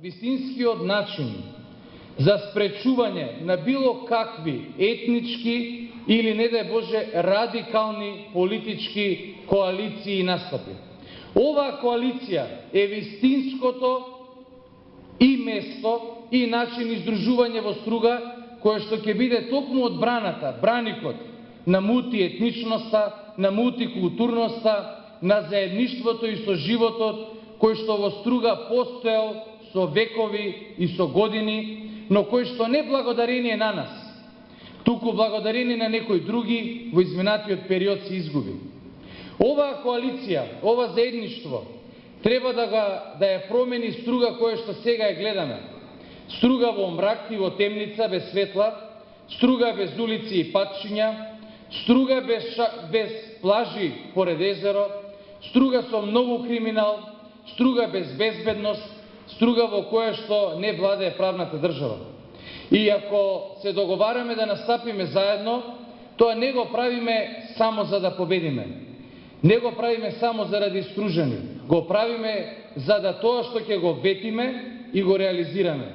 вистинскиот начин за спречување на било какви етнички или, не дај Боже, радикални политички коалиции и настапи. Оваа коалиција е вистинското и место и начин издружување во Струга, кое што ќе биде токму одбраната, браникот на мултиетничноста, на мултикултурноста, на заедништвото и соживотот, кој што во Струга постоел со векови и со години, но кој што не благодарение на нас, туку благодарение на некои други во изминатиот период се изгуби. Оваа коалиција, ова заедништво, треба да ја промени Струга која што сега ја гледаме. Струга во мрак и во темница без светла, Струга без улици и патшиња, Струга без плажи поред езеро, Струга со многу криминал, Струга без безбедност, Струга во која што не владее правната држава. И ако се договараме да настапиме заедно, тоа не го правиме само за да победиме. Не го правиме само заради стружани. Го правиме за да тоа што ќе го ветиме и го реализираме.